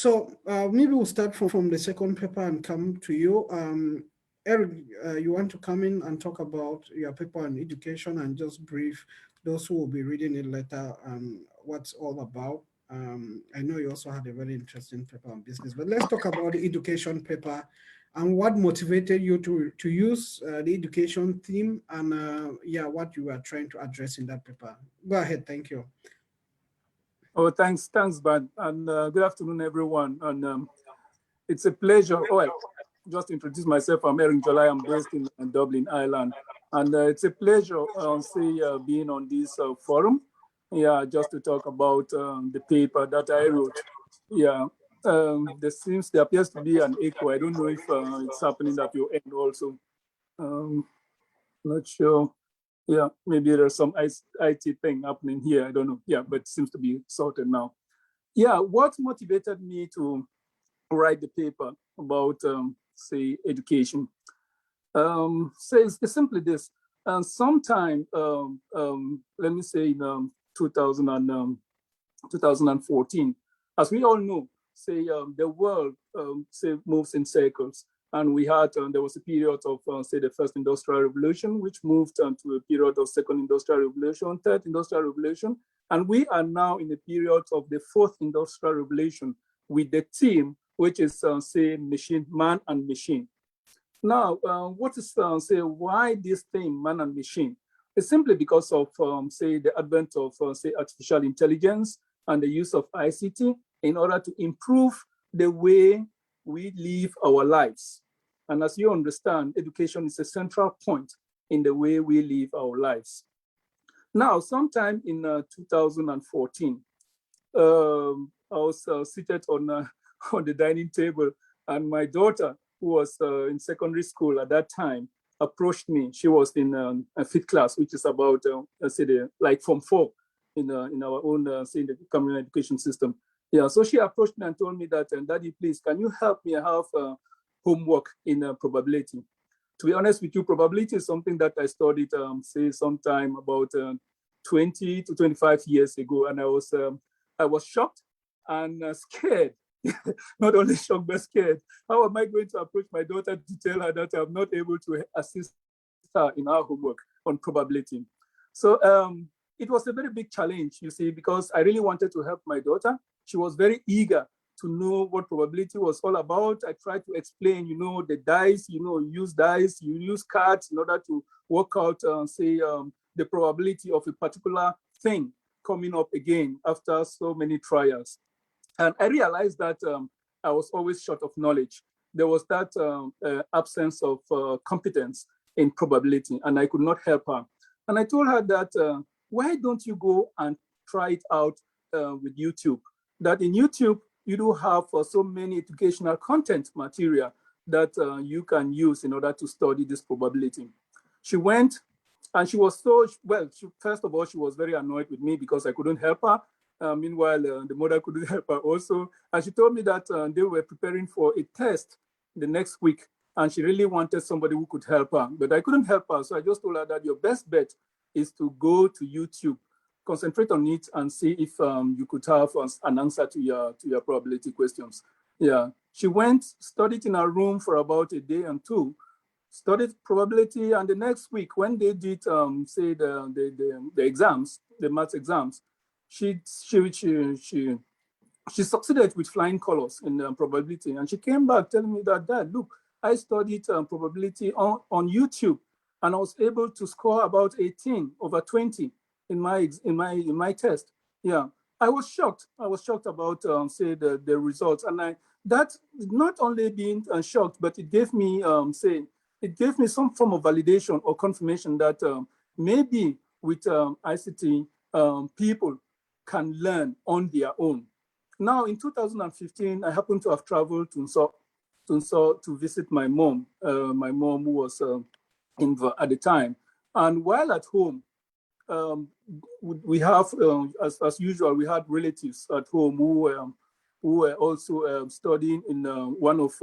So maybe we'll start from the second paper and come to you. Eric, you want to come in and talk about your paper on education and just brief those who will be reading it later what's all about. I know you also had a very interesting paper on business, but let's talk about the education paper and what motivated you to use the education theme and yeah, what you are trying to address in that paper. Go ahead, thank you. Oh, thanks, Bad, and good afternoon, everyone. And it's a pleasure. Oh, I just introduce myself. I'm Njolai. I'm based in Dublin, Ireland, and it's a pleasure, being on this forum. Yeah, just to talk about the paper that I wrote. Yeah, there appears to be an echo. I don't know if it's happening at your end also. Not sure. Yeah, maybe there's some IT thing happening here. I don't know. Yeah, but it seems to be sorted now. Yeah, what motivated me to write the paper about, say, education? It's simply this. Sometime, let me say in 2014, as we all know, the world, moves in circles. And we had, there was a period of, the first industrial revolution, which moved to a period of second industrial revolution, third industrial revolution. And we are now in a period of the fourth industrial revolution with the theme, which is, machine, man and machine. Now, what is, why this theme, man and machine? It's simply because of, the advent of, artificial intelligence and the use of ICT in order to improve the way we live our lives. And as you understand, education is a central point in the way we live our lives. Now, sometime in 2014, I was seated on the dining table, and my daughter, who was in secondary school at that time, approached me. She was in a fifth class, which is about, like Form 4 in our own, in the community education system. Yeah, so she approached me and told me that, Daddy, please, can you help me? I have homework in probability. To be honest with you, probability is something that I studied, sometime about 20 to 25 years ago, and I was shocked and scared. Not only shocked, but scared. How am I going to approach my daughter to tell her that I'm not able to assist her in our homework on probability? So it was a very big challenge, you see, because I really wanted to help my daughter. She was very eager to know what probability was all about. I tried to explain, the dice, you use dice, you use cards in order to work out, the probability of a particular thing coming up again after so many trials. And I realized that I was always short of knowledge. There was that absence of competence in probability, and I could not help her. And I told her that, why don't you go and try it out with YouTube? That in YouTube, you do have so many educational content material that you can use in order to study this probability. She went, and she was so, well, first of all, she was very annoyed with me because I couldn't help her. Meanwhile, the mother couldn't help her also. And she told me that they were preparing for a test the next week, and she really wanted somebody who could help her. But I couldn't help her, so I just told her that your best bet is to go to YouTube, concentrate on it, and see if you could have an answer to your probability questions. Yeah, she went, studied in her room for about a day and two, studied probability, and the next week when they did the exams, the maths exams, she succeeded with flying colors in probability, and she came back telling me that, Dad, look, I studied probability on YouTube, and I was able to score about 18 over 20 in my test. Yeah, I was shocked. I was shocked about the results, and that not only being shocked, but it gave me some form of validation or confirmation that maybe with ICT, people can learn on their own. Now, in 2015, I happened to have traveled to Nsọ to visit my mom. My mom, who was at the time, and while at home, we have, as usual, we had relatives at home who were also studying in one of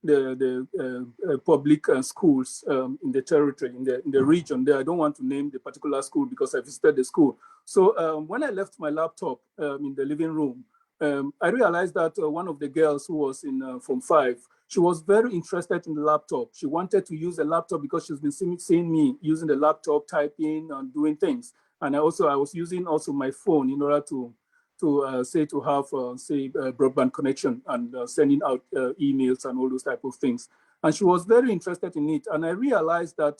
the public schools in the territory, in the region there. I don't want to name the particular school because I visited the school. So when I left my laptop in the living room, I realized that one of the girls who was in Form 5, she was very interested in the laptop. She wanted to use a laptop because she's been seeing me using the laptop, typing and doing things. And I was using also my phone in order to have broadband connection and sending out emails and all those type of things. And she was very interested in it. And I realized that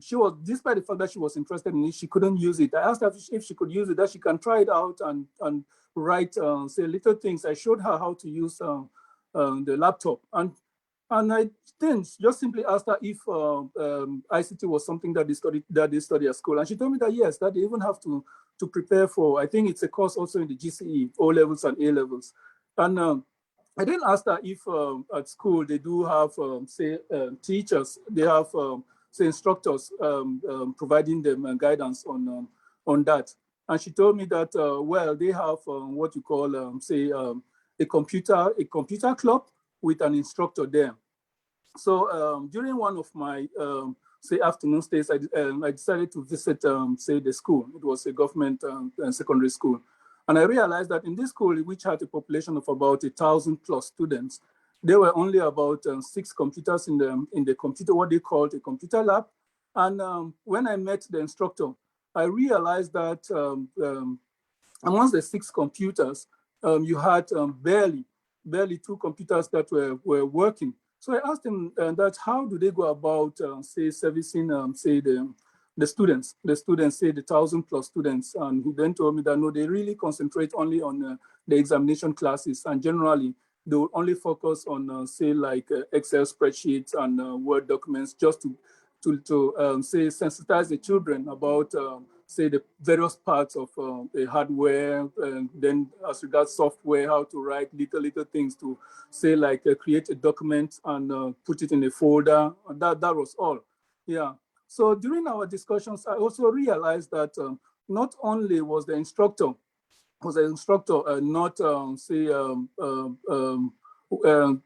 she was, despite the fact that she was interested in it, she couldn't use it. I asked her if she could use it, that she can try it out and write, little things. I showed her how to use the laptop. And I then just simply asked her if ICT was something that they study at school. And she told me that yes, that they even have to prepare for, I think it's a course also in the GCE, O levels and A levels. And I then asked her if at school they do have, teachers, they have, instructors providing them guidance on that. And she told me that, well, they have what you call, a computer club with an instructor there. So during one of my, afternoon stays, I decided to visit, the school. It was a government secondary school. And I realized that in this school, which had a population of about 1,000 plus students, there were only about 6 computers in the computer, what they called a computer lab. And when I met the instructor, I realized that amongst the 6 computers, you had barely 2 computers that were working. So I asked him that how do they go about, servicing, the students, say the 1,000 plus students. And he then told me that no, they really concentrate only on the examination classes. And generally, they will only focus on, Excel spreadsheets and Word documents just to sensitize the children about, the various parts of the hardware, and then as regards software, how to write little things to create a document and put it in a folder. That was all. Yeah. So during our discussions, I also realized that not only was the instructor not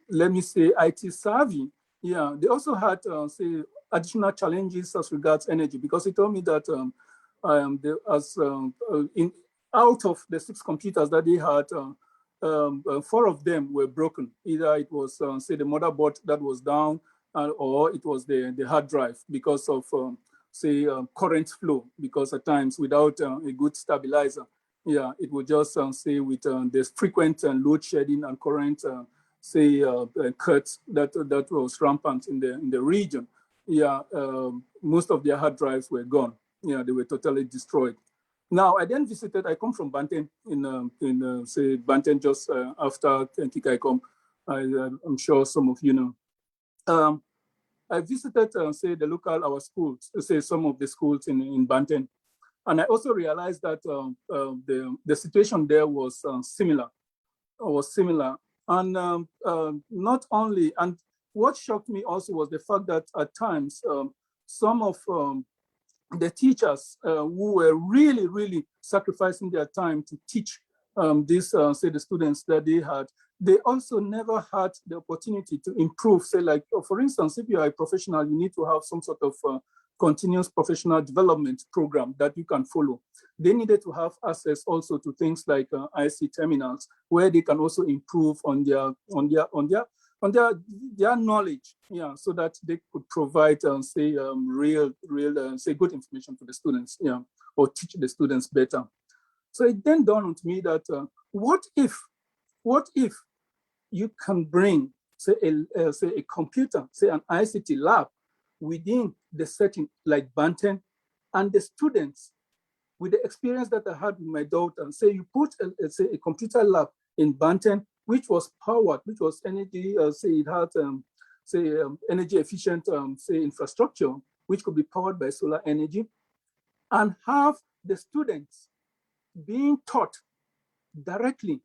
let me say IT savvy. Yeah, they also had additional challenges as regards energy, because he told me that out of the 6 computers that they had, 4 of them were broken. Either it was the motherboard that was down, or it was the hard drive because of current flow. Because at times without a good stabilizer, yeah, it would just with this frequent load shedding and current cuts that was rampant in the region. Yeah, most of their hard drives were gone. Yeah, they were totally destroyed. Now I then visited. I come from Banten in Banten just after Kikaikom. I'm sure some of you know. I visited our schools, some of the schools in Banten. And I also realized that the situation there was similar. And not only, and what shocked me also was the fact that at times, some of the teachers who were really sacrificing their time to teach the students that they also never had the opportunity to improve. For instance, if you are a professional, you need to have some sort of continuous professional development program that you can follow. They needed to have access also to things like IC terminals, where they can also improve on their knowledge, yeah, so that they could provide, real, good information to the students, yeah, or teach the students better. So it then dawned on me that what if you can bring, a computer, an ICT lab within the setting like Banten, and the students, with the experience that I had with my daughter, you put a computer lab in Banten, which was powered, which was energy, it had energy efficient, infrastructure, which could be powered by solar energy, and have the students being taught directly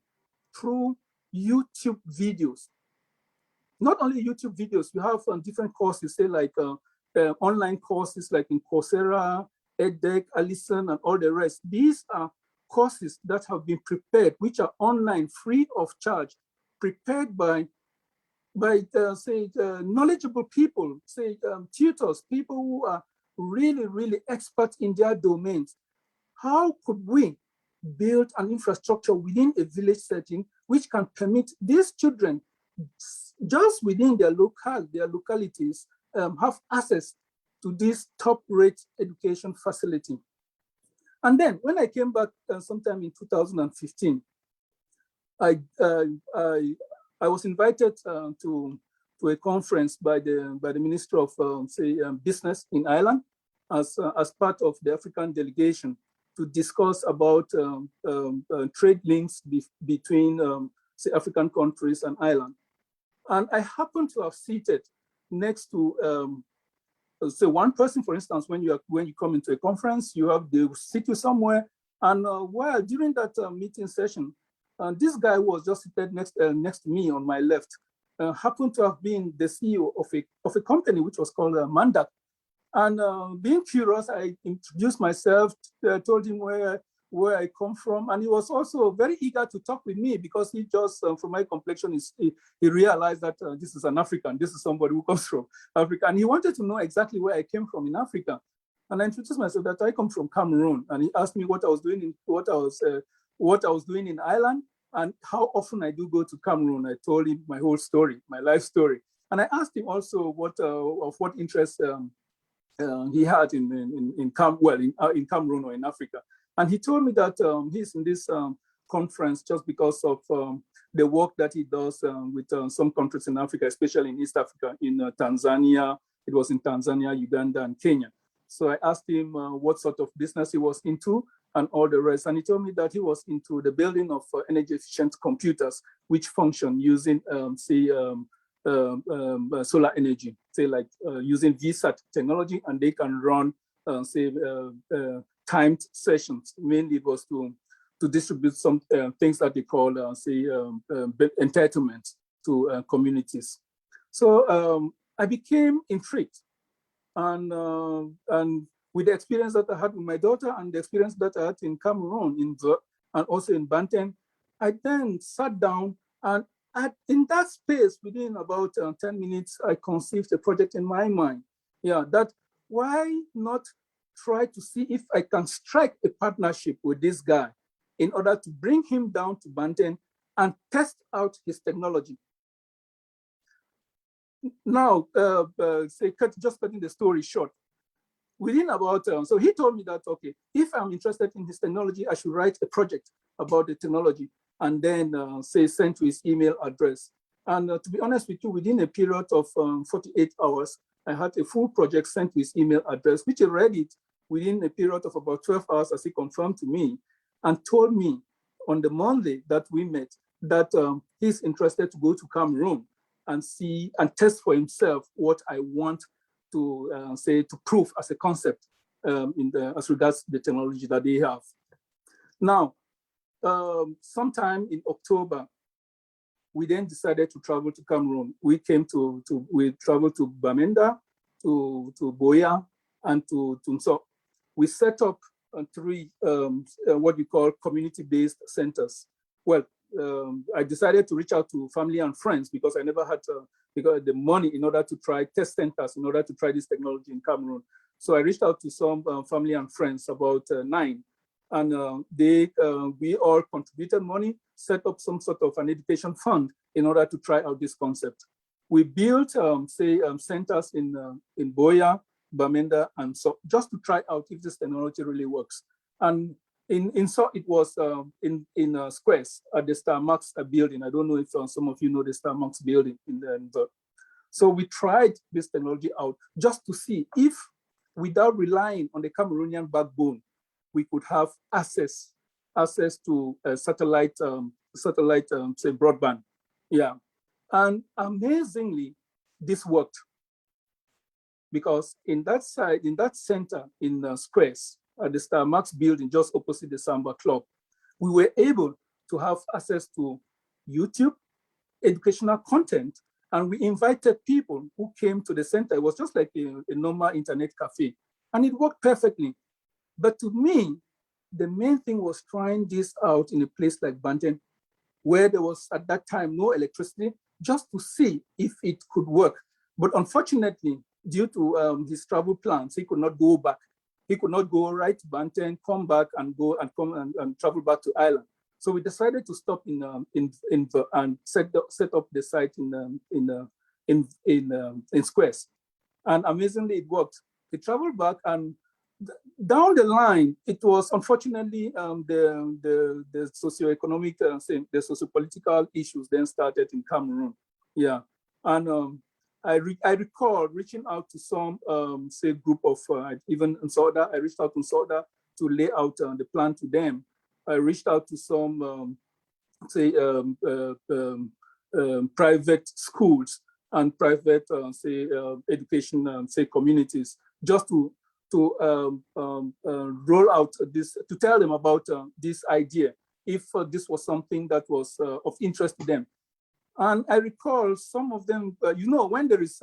through YouTube videos. Not only YouTube videos, you have different courses, online courses like in Coursera, edX, Allison, and all the rest. These are courses that have been prepared, which are online, free of charge, prepared by knowledgeable people, tutors, people who are really experts in their domains. How could we build an infrastructure within a village setting, which can permit these children just within their localities have access to this top-rate education facility. And then when I came back sometime in 2015, I was invited to a conference by the Minister of Business in Ireland as part of the African delegation to discuss about trade links between say African countries and Ireland. And I happened to have seated next to say one person, for instance, when you come into a conference, they will sit you somewhere. And while during that meeting session, this guy was just seated next to me on my left, happened to have been the CEO of a company which was called Mandak. And being curious, I introduced myself, told him where I come from, and he was also very eager to talk with me because he just, from my complexion, he realized that this is an African, this is somebody who comes from Africa, and he wanted to know exactly where I came from in Africa. And I introduced myself that I come from Cameroon, and he asked me what I was doing in Ireland, and how often I do go to Cameroon. I told him my whole story, my life story, and I asked him also what interest he had in Cameroon or in Africa. And he told me that he's in this conference just because of the work that he does with some countries in Africa, especially in East Africa, in Tanzania. It was in Tanzania, Uganda, and Kenya. So I asked him what sort of business he was into and all the rest. And he told me that he was into the building of energy efficient computers, which function using, solar energy, say like using VSAT technology, and they can run, timed sessions. Mainly it was to distribute some things that they call, entitlements to communities. So I became intrigued, and with the experience that I had with my daughter and the experience that I had in Cameroon, and also in Banten, I then sat down, and in that space, within about 10 minutes, I conceived a project in my mind. Yeah, that why not try to see if I can strike a partnership with this guy in order to bring him down to Banten and test out his technology. Now, just cutting the story short, within about, so he told me that, okay, if I'm interested in his technology, I should write a project about the technology and then send to his email address. And to be honest with you, within a period of 48 hours, I had a full project sent to his email address, which he read it within a period of about 12 hours, as he confirmed to me, and told me on the Monday that we met that he's interested to go to Cameroon and see and test for himself what I want to to prove as a concept as regards the technology that they have. Now, sometime in October, we then decided to travel to Cameroon. We traveled to Bamenda, to Boya, and to Nso. We set up 3 what we call community-based centers. Well, I decided to reach out to family and friends because I never had the money in order to try test centers, in order to try this technology in Cameroon. So I reached out to some family and friends, about 9. And we all contributed money, set up some sort of an education fund in order to try out this concept. We built, centers in Boya, Bamenda, and so just to try out if this technology really works. And so it was in Squares at the Starmax building. I don't know if some of you know the Starmax building So we tried this technology out just to see if, without relying on the Cameroonian backbone, we could have access to satellite broadband. Yeah, and amazingly, this worked, because in that center in Squares at the Starmax building, just opposite the Samba Club, we were able to have access to YouTube, educational content, and we invited people who came to the center. It was just like a normal internet cafe, and it worked perfectly. But to me, the main thing was trying this out in a place like Banten, where there was at that time no electricity, just to see if it could work. But unfortunately, due to his travel plans, he could not go back. He could not go right to Banten, come back and go and and travel back to Ireland. So we decided to stop and set up the site in Squares. And amazingly, it worked. He traveled back, and down the line, it was unfortunately the socioeconomic, the sociopolitical issues then started in Cameroon. Yeah, and I recall reaching out to some say group of even in Soda. I reached out to Soda to lay out the plan to them. I reached out to some say private schools and private say education say communities, just to roll out this, to tell them about this idea, if this was something that was of interest to them. And I recall some of them, when there is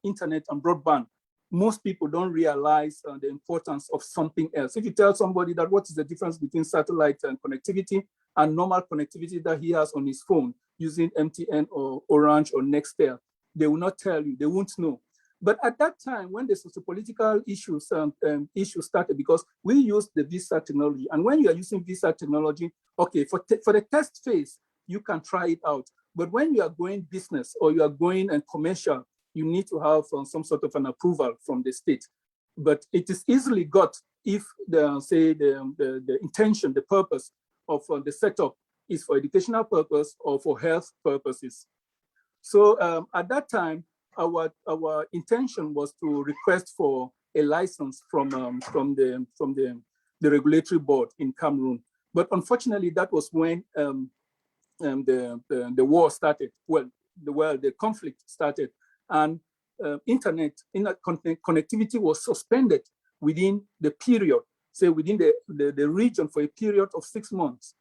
internet and broadband, most people don't realize the importance of something else. If you tell somebody that what is the difference between satellite and connectivity and normal connectivity that he has on his phone using MTN or Orange or Nextel, they will not tell you, they won't know. But at that time, when the sociopolitical issues started, because we used the visa technology, and when you are using visa technology, okay, for the test phase, you can try it out. But when you are going business or you are going and commercial, you need to have some sort of an approval from the state. But it is easily got if the intention, the purpose of the setup is for educational purpose or for health purposes. So at that time, our intention was to request for a license from the regulatory board in Cameroon. But unfortunately, that was when the war started. Well, the conflict started, and internet connectivity was suspended within the period, say within the region, for a period of 6 months.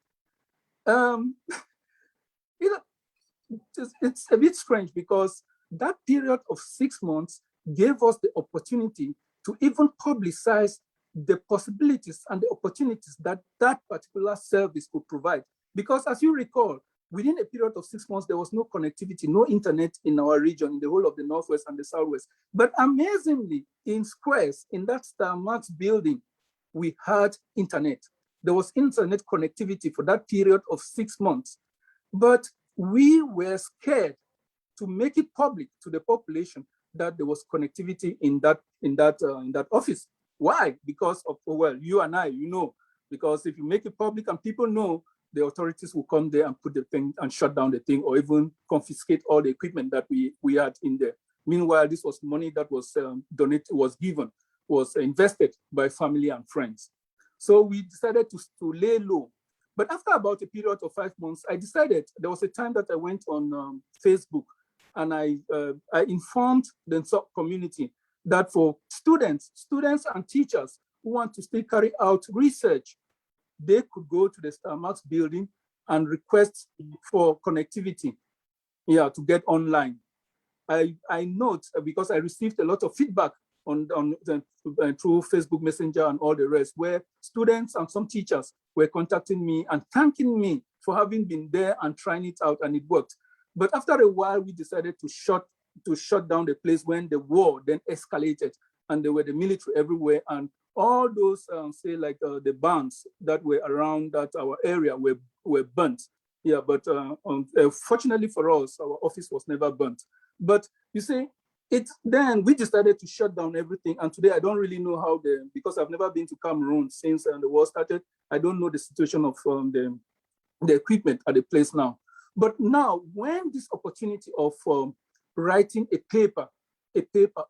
It's a bit strange, because that period of 6 months gave us the opportunity to even publicize the possibilities and the opportunities that that particular service could provide. Because as you recall, within a period of 6 months, there was no connectivity, no internet in our region, in the whole of the Northwest and the Southwest. But amazingly, in Squares, in that Star Max building, we had internet. There was internet connectivity for that period of 6 months. But we were scared to make it public to the population that there was connectivity in that office. Why? Because of, well, you and I, because if you make it public and people know, the authorities will come there and put the thing and shut down the thing, or even confiscate all the equipment that we had in there. Meanwhile, this was money that was donated, was invested by family and friends. So we decided to lay low. But after about a period of 5 months, I decided, there was a time that I went on Facebook, and I informed the community that for students and teachers who want to still carry out research, they could go to the Star Max building and request for connectivity, to get online. I note, because I received a lot of feedback through Facebook Messenger and all the rest, where students and some teachers were contacting me and thanking me for having been there and trying it out, and it worked. But after a while, we decided to shut down the place when the war then escalated, and there were the military everywhere, and all those the bands that were around our area were burnt. Yeah, but fortunately for us, our office was never burnt. But you see, then we decided to shut down everything. And today I don't really know how because I've never been to Cameroon since the war started. I don't know the situation of the equipment at the place now. But now, when this opportunity of writing a paper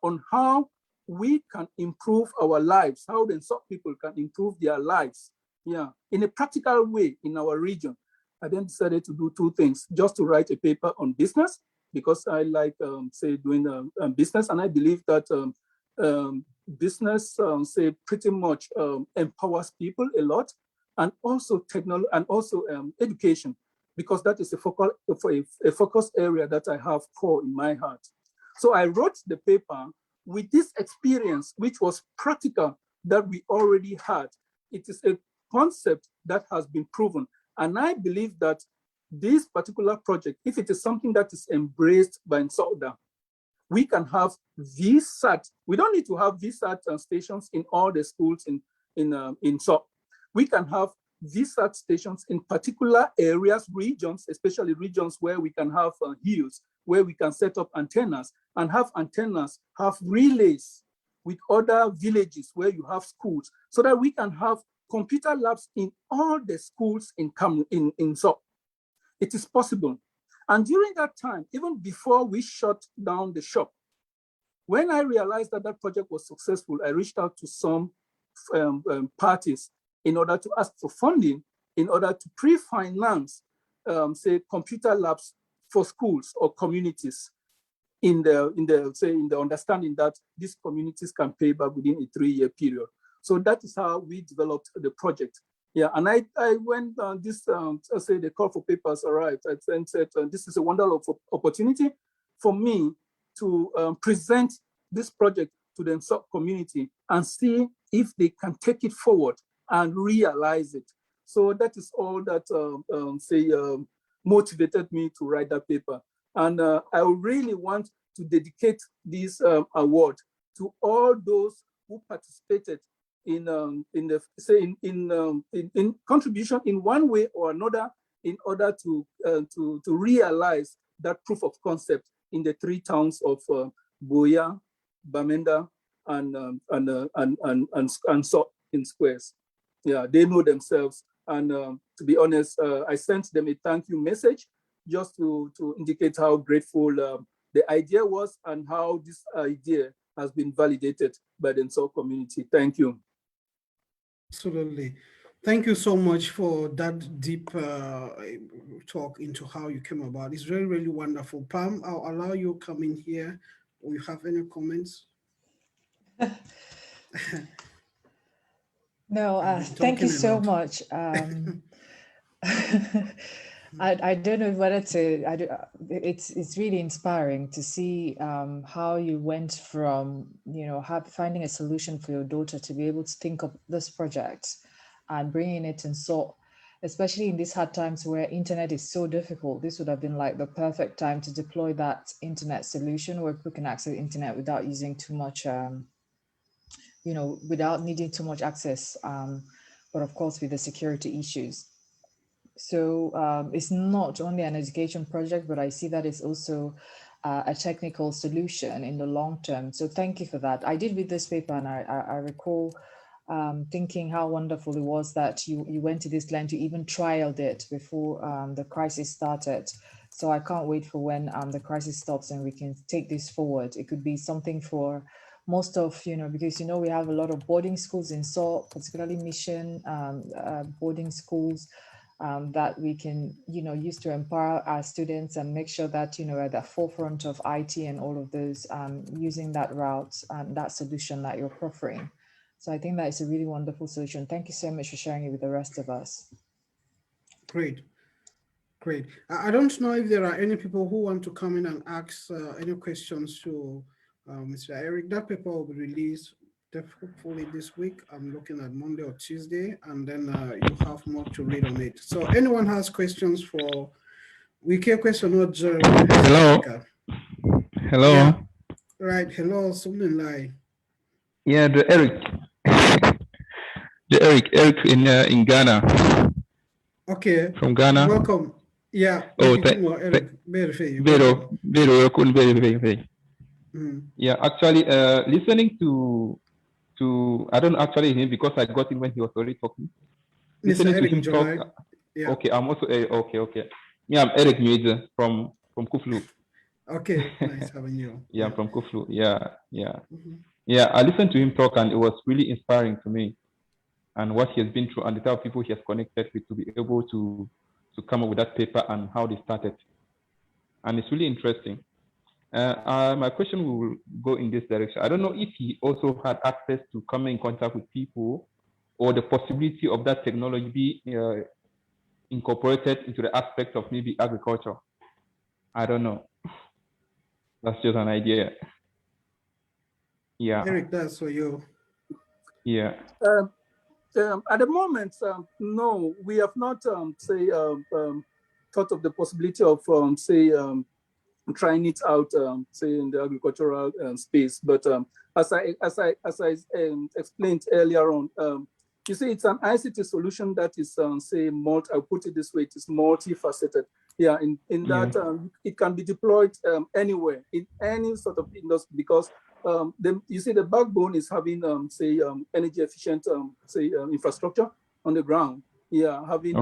on how we can improve our lives, how the Nsok people can improve their lives, in a practical way in our region, I then decided to do two things: just to write a paper on business, because I like, doing business, and I believe that business, pretty much empowers people a lot, and also technology, and also education, because that is a focus area that I have core in my heart. So I wrote the paper with this experience, which was practical, that we already had. It is a concept that has been proven. And I believe that this particular project, if it is something that is embraced by Nsokda, we can have VSAT. We don't need to have VSAT stations in all the schools in SOC. We can have VSAT stations in particular areas, regions, especially regions where we can have hills, where we can set up antennas and have antennas, have relays with other villages where you have schools, so that we can have computer labs in all the schools in SOC. It is possible. And during that time, even before we shut down the shop, when I realized that that project was successful, I reached out to some parties in order to ask for funding, in order to pre-finance, say, computer labs for schools or communities, in the understanding that these communities can pay back within a 3-year period. So that is how we developed the project. Yeah, and I went this, say the call for papers arrived, I said, this is a wonderful opportunity for me to present this project to the SOC community and see if they can take it forward and realize it. So that is all that motivated me to write that paper. And I really want to dedicate this award to all those who participated in contribution in one way or another, in order to realize that proof of concept in the 3 towns of Buea, Bamenda, and SOC in Squares. Yeah, they know themselves. And to be honest, I sent them a thank you message just to indicate how grateful the idea was and how this idea has been validated by the SOC community. Thank you. Absolutely. Thank you so much for that deep talk into how you came about. It's really, really wonderful. Pam, I'll allow you to come in here. Do you have any comments? No, thank you so much. I don't know whether to. It's really inspiring to see how you went from finding a solution for your daughter to be able to think of this project and bringing it in. So, especially in these hard times where internet is so difficult, this would have been like the perfect time to deploy that internet solution where people can access the internet without using too much. Without needing too much access, but of course with the security issues. So it's not only an education project, but I see that it's also a technical solution in the long term. So thank you for that. I did read this paper, and I recall thinking how wonderful it was that you went to this land, you even trialed it before the crisis started. So I can't wait for when the crisis stops and we can take this forward. It could be something for most of, because, we have a lot of boarding schools in SOC, particularly mission boarding schools that we can, use to empower our students and make sure that, at the forefront of IT and all of those, using that route and that solution that you're proffering. So I think that is a really wonderful solution. Thank you so much for sharing it with the rest of us. Great. Great. I don't know if there are any people who want to come in and ask any questions to Mr. Eric. That paper will be released hopefully this week. I'm looking at Monday or Tuesday, and then you have more to read on it. So anyone has questions for Wiki question or Hello. Hello. Yeah. Right. Hello, Njolai. Yeah, the Eric. Eric in Ghana. Okay. From Ghana. Welcome. Yeah. Oh, Eric. Very. Yeah, actually, listening to I don't actually him because I got him when he was already talking. Listening to him Njolai. talk. Yeah. Okay, I'm also okay. Yeah, I'm Eric Nweze from Kuflu. Okay, nice having you. Yeah, I'm from Kuflu. Yeah. Yeah, I listened to him talk and it was really inspiring to me, and what he has been through and the type of people he has connected with to be able to come up with that paper and how they started. And it's really interesting. My question will go in this direction. I don't know if he also had access to come in contact with people, or the possibility of that technology be incorporated into the aspect of maybe agriculture. I don't know. That's just an idea. Yeah. Eric, that's for you. Yeah. At the moment, no, we have not thought of the possibility of trying it out, say in the agricultural space. But as I explained earlier on, you see, it's an ICT solution that is, say, I'll put it this way, it is multifaceted. Yeah, in that it can be deployed anywhere, in any sort of industry, because you see, the backbone is having, say, energy efficient, say, infrastructure on the ground. Yeah, having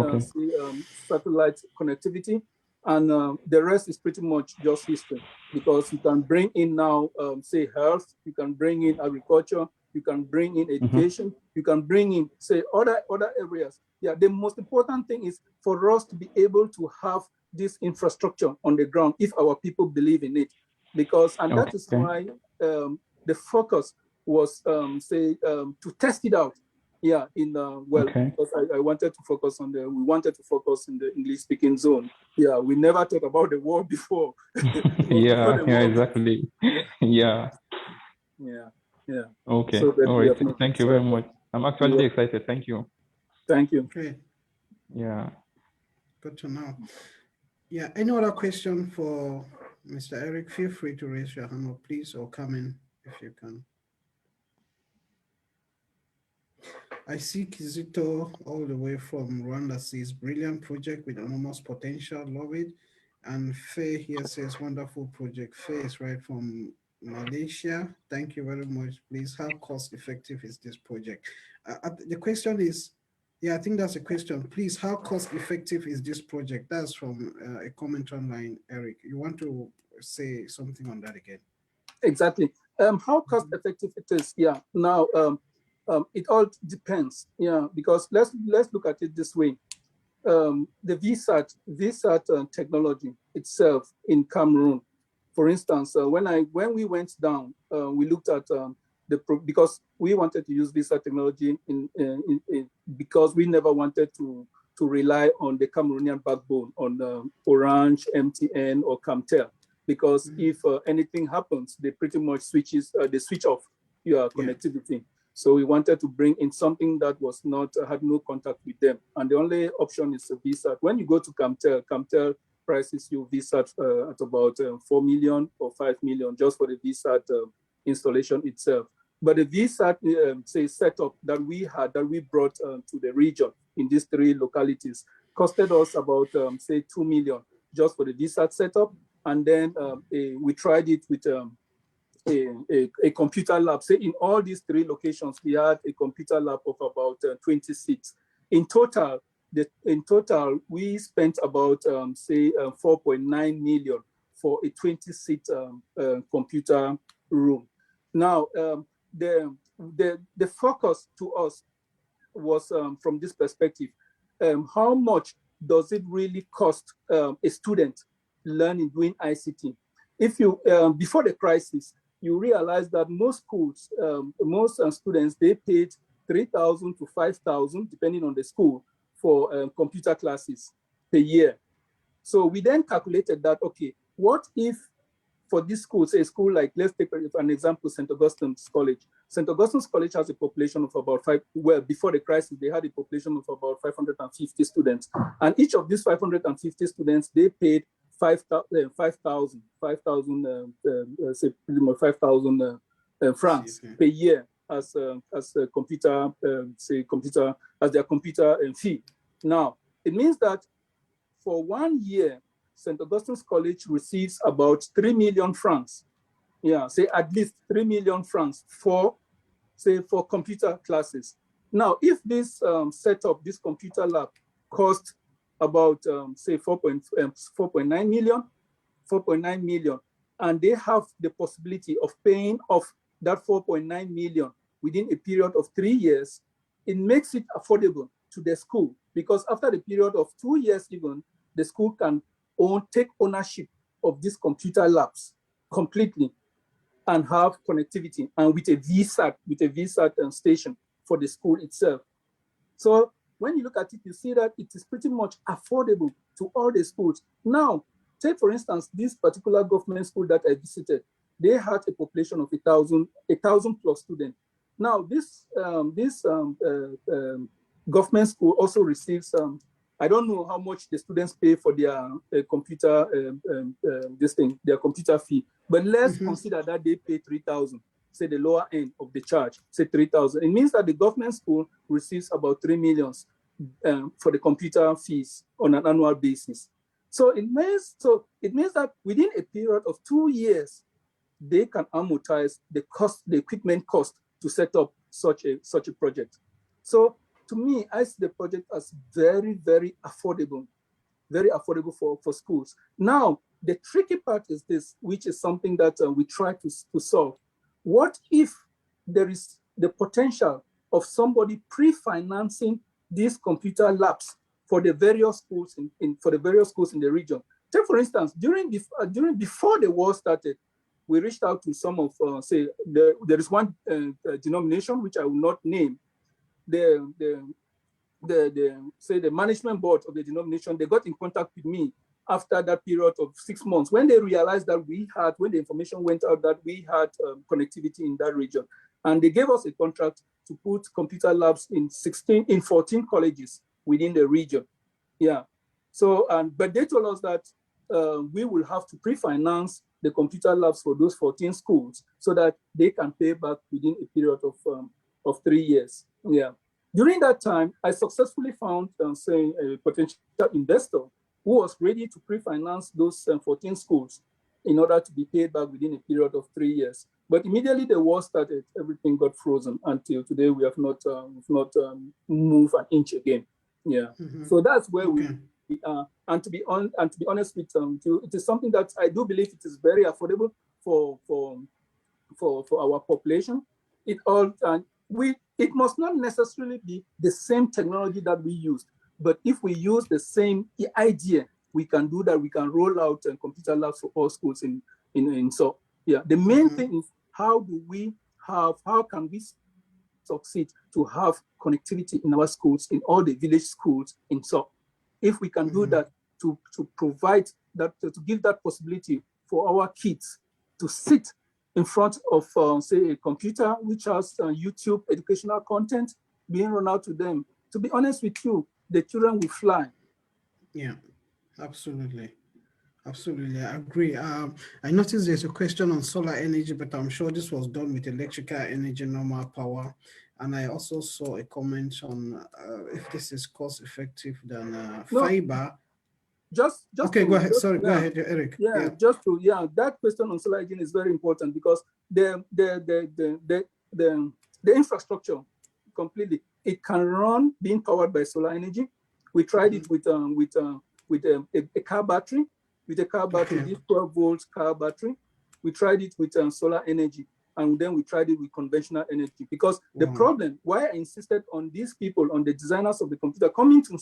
satellite connectivity, and the rest is pretty much just history, because you can bring in now, say, health, you can bring in agriculture, you can bring in education, you can bring in, say, other areas. Yeah, the most important thing is for us to be able to have this infrastructure on the ground if our people believe in it, because, and that is why the focus was, say, to test it out. Yeah, because I wanted to focus on we wanted to focus in the English-speaking zone. Yeah, we never thought about the war before. Yeah, exactly. Yeah. Okay. So all right. Thank you very much. I'm actually excited. Thank you. Thank you. Okay. Yeah. Good to know. Yeah. Any other question for Mr. Eric? Feel free to raise your hand, or please, or come in if you can. I see Kizito all the way from Rwanda says, brilliant project with enormous potential, love it. And Faye here says, wonderful project. Faye is right from Malaysia. Thank you very much. Please, how cost effective is this project? The question is, yeah, I think that's a question. Please, how cost effective is this project? That's from a comment online, Eric. You want to say something on that again? Exactly. How cost effective it is? Yeah. Now, it all depends. Yeah, because let's look at it this way. The VSAT technology itself in Cameroon, for instance, when we went down, we looked at because we wanted to use VSAT technology because we never wanted to rely on the Cameroonian backbone on Orange, MTN, or Camtel, because if anything happens, they pretty much switch off your connectivity. So we wanted to bring in something that was not had no contact with them, and the only option is a VSAT. When you go to Camtel prices you VSAT at about 4 million or 5 million just for the VSAT installation itself. But the VSAT say setup that we brought to the region in these 3 localities costed us about say 2 million just for the VSAT setup, and then we tried it with a computer lab. Say in all these 3 locations, we had a computer lab of about 20 seats. In total, we spent about say 4.9 million for a 20-seat computer room. Now, the focus to us was from this perspective: how much does it really cost a student learning doing ICT? If you before the crisis, you realize that most schools, most students, they paid 3,000 to 5,000, depending on the school, for computer classes per year. So we then calculated that, okay, what if for this school, say a school like, let's take an example, St. Augustine's College. St. Augustine's College has a population of about before the crisis, they had a population of about 550 students. And each of these 550 students, they paid 5,000 francs per year as a computer, as their computer fee. Now, it means that for 1 year, St. Augustine's College receives about 3 million francs. Yeah, say at least 3 million francs for computer classes. Now, if this setup, this computer lab, cost about say 4.9 million, and they have the possibility of paying off that 4.9 million within a period of 3 years, it makes it affordable to the school, because after the period of 2 years even, the school can take ownership of these computer labs completely and have connectivity, and with a VSAT station for the school itself. So when you look at it, you see that it is pretty much affordable to all the schools. Now, take for instance, this particular government school that I visited, they had a population of 1,000 plus students. Now, this government school also receives I don't know how much the students pay for their computer, their computer fee, but let's consider that they pay 3,000, say the lower end of the charge, say 3,000. It means that the government school receives about 3 million for the computer fees on an annual basis. So it means that within a period of 2 years, they can amortize the cost, the equipment cost to set up such a project. So to me, I see the project as very, very affordable for schools. Now, the tricky part is this, which is something that we try to solve. What if there is the potential of somebody pre-financing these computer labs for the various schools in the region? Take for instance, before the war started, we reached out to some of there is one denomination which I will not name. The management board of the denomination, they got in contact with me after that period of 6 months when they realized that when the information went out that we had connectivity in that region, and they gave us a contract to put computer labs in 14 colleges within the region. Yeah. So, but they told us that we will have to pre-finance the computer labs for those 14 schools so that they can pay back within a period of 3 years. Yeah. During that time, I successfully found a potential investor who was ready to pre-finance those 14 schools in order to be paid back within a period of 3 years. But immediately the war started, everything got frozen until today. We have not moved an inch again. Yeah. So that's where we are. And to be honest with you, it is something that I do believe it is very affordable for our population. It must not necessarily be the same technology that we used, but if we use the same idea, we can do that. We can roll out computer labs for all schools so yeah. The main thing is how can we succeed to have connectivity in our schools, in all the village schools in so. If we can do that to provide that, to give that possibility for our kids to sit in front of, say, a computer which has YouTube educational content being run out to them. To be honest with you, the children will fly. Yeah, absolutely. Absolutely, I agree. I noticed there's a question on solar energy, but I'm sure this was done with electrical energy, normal power. And I also saw a comment on if this is cost effective than fiber. Just okay, go ahead. Sorry, go ahead, Eric. Yeah, that question on solar energy is very important because the infrastructure completely, it can run being powered by solar energy. We tried it with a car battery. With a car battery, this 12 volts car battery. We tried it with solar energy, and then we tried it with conventional energy. Because the problem, why I insisted on these people, on the designers of the computer coming to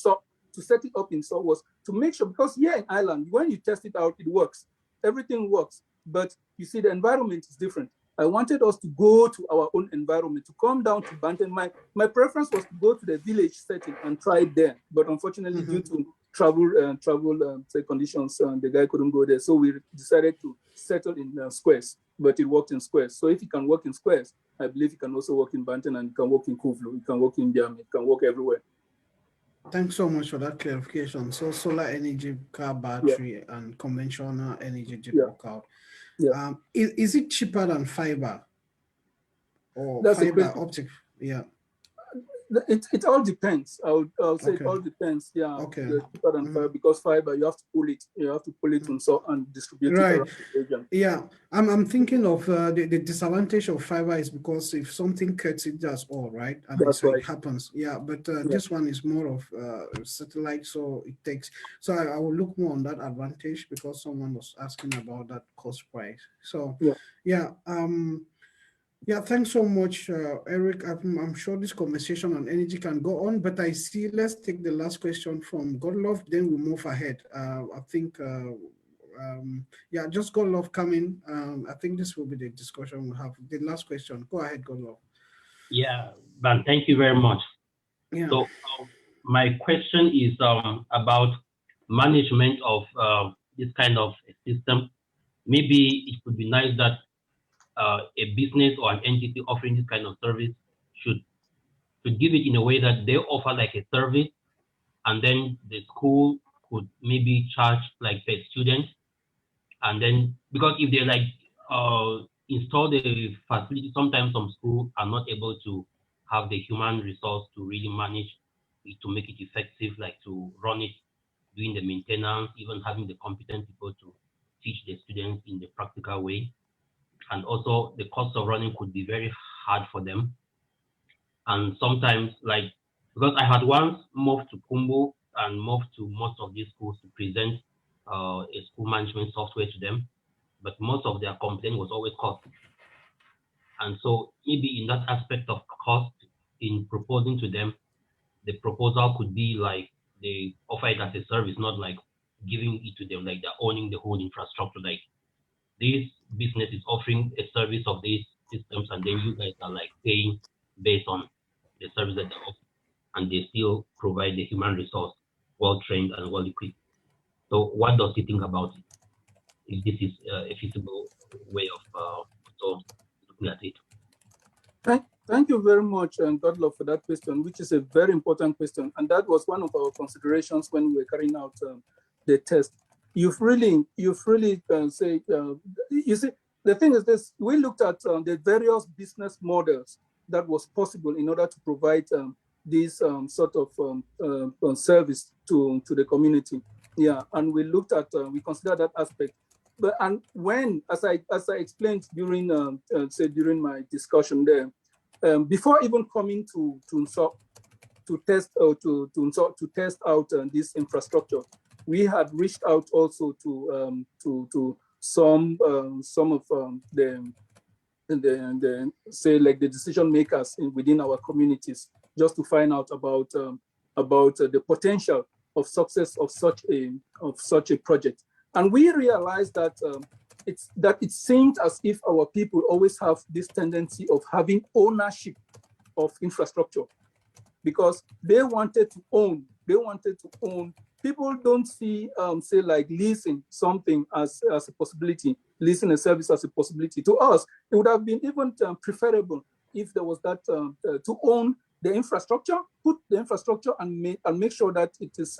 set it up in SO was to make sure, because here in Ireland, when you test it out, it works. Everything works. But you see, the environment is different. I wanted us to go to our own environment, to come down to Banten. My preference was to go to the village setting and try it there. But unfortunately, due to travel conditions, the guy couldn't go there. So we decided to settle in squares, but it worked in squares. So if it can work in squares, I believe it can also work in Banten, and it can work in Kuvlu, it can work in Diam, it can work everywhere. Thanks so much for that clarification. So solar energy, car battery, and conventional energy did work out. Yeah. Is it cheaper than fiber or That's fiber optic? Yeah. It all depends. I'll say it all depends. Yeah. Okay. Cheaper than fiber, because fiber you have to pull it. You have to pull it and distribute it around the region. Yeah. I'm thinking of the disadvantage of fiber is because if something cuts it, that's all, right? And that's right. It happens. Yeah. But this one is more of satellite, so it takes. So I will look more on that advantage because someone was asking about that cost price. So yeah. Yeah, thanks so much, Eric. I'm sure this conversation on energy can go on, but I see, let's take the last question from Godlove, then we move ahead. I think, just Godlove coming. I think this will be the discussion we'll have. The last question. Go ahead, Godlove. Yeah, Ban, thank you very much. Yeah. So my question is about management of this kind of system. Maybe it could be nice that a business or an entity offering this kind of service should give it in a way that they offer like a service, and then the school could maybe charge like per student, and then because if they like install the facility, sometimes some schools are not able to have the human resource to really manage it, to make it effective, like to run it, doing the maintenance, even having the competent people to teach the students in the practical way. And also the cost of running could be very hard for them. And sometimes, like, because I had once moved to Kumbo and moved to most of these schools to present a school management software to them, but most of their complaint was always cost. And so maybe in that aspect of cost, in proposing to them, the proposal could be like they offer it as a service, not like giving it to them, like they're owning the whole infrastructure. Like this business is offering a service of these systems, and then you guys are like paying based on the service that they offer, and they still provide the human resource, well trained and well equipped. So what does he think about it? If this is a feasible way of also looking at it? Thank you very much, Godlove, for that question, which is a very important question. And that was one of our considerations when we were carrying out the test. You've really say, you see, the thing is this, we looked at the various business models that was possible in order to provide this sort of service to the community. Yeah, and we looked at, we considered that aspect. But, and when, as I explained during, say during my discussion there, before even coming to test test out this infrastructure, we had reached out also to some of the say like the decision makers within our communities, just to find out about the potential of success of such a project. And we realized that it seemed as if our people always have this tendency of having ownership of infrastructure, because they wanted to own. People don't see, say like leasing something as a possibility, leasing a service as a possibility. To us, it would have been even preferable if there was that to own the infrastructure, put the infrastructure and make sure that it is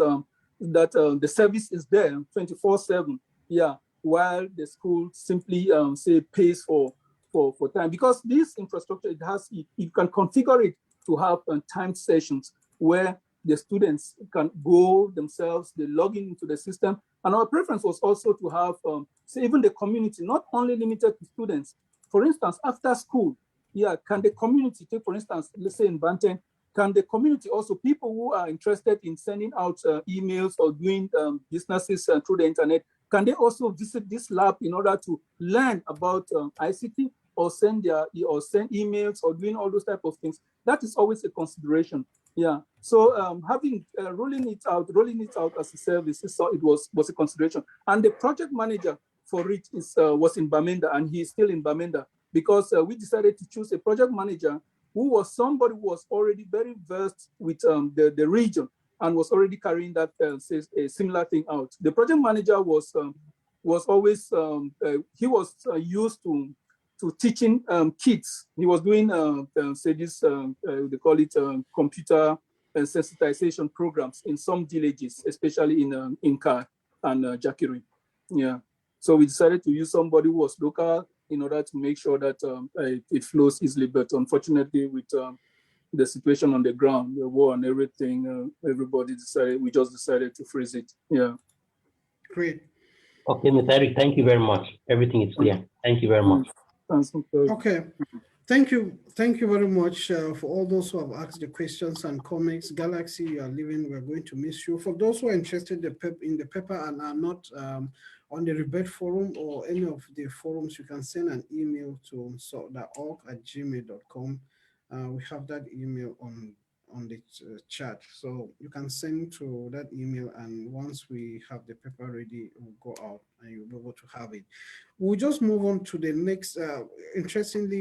the service is there 24/7. Yeah, while the school simply say pays for time, because this infrastructure, you can configure it to have timed sessions where the students can go themselves, they log into the system. And our preference was also to have, say, even the community, not only limited to students. For instance, after school, yeah, can the community take, for instance, let's say in Banten, can the community also, people who are interested in sending out emails or doing businesses through the internet, can they also visit this lab in order to learn about ICT or send emails or doing all those type of things? That is always a consideration. Yeah. So having rolling it out as a service, it was a consideration. And the project manager for it was in Bamenda, and he is still in Bamenda, because we decided to choose a project manager who was somebody who was already very versed with the region and was already carrying that a similar thing out. The project manager was always he was used to teaching kids. He was doing say this they call it computer sensitization programs in some villages, especially in Kar and Jakiri. Yeah. So we decided to use somebody who was local in order to make sure that it flows easily. But unfortunately, with the situation on the ground, the war and everything, we just decided to freeze it. Yeah. Great. Okay, Mr. Eric, thank you very much. Everything is clear. Thank you very much. Okay. Thank you very much for all those who have asked the questions and comments. Galaxy, you are leaving. We're going to miss you. For those who are interested in the paper and are not on the Rebate Forum or any of the forums, you can send an email to sorda.org@gmail.com. We have that email on the chat, so you can send to that email, and once we have the paper ready, we'll go out and you'll be able to have it. We'll just move on to the next. Interestingly,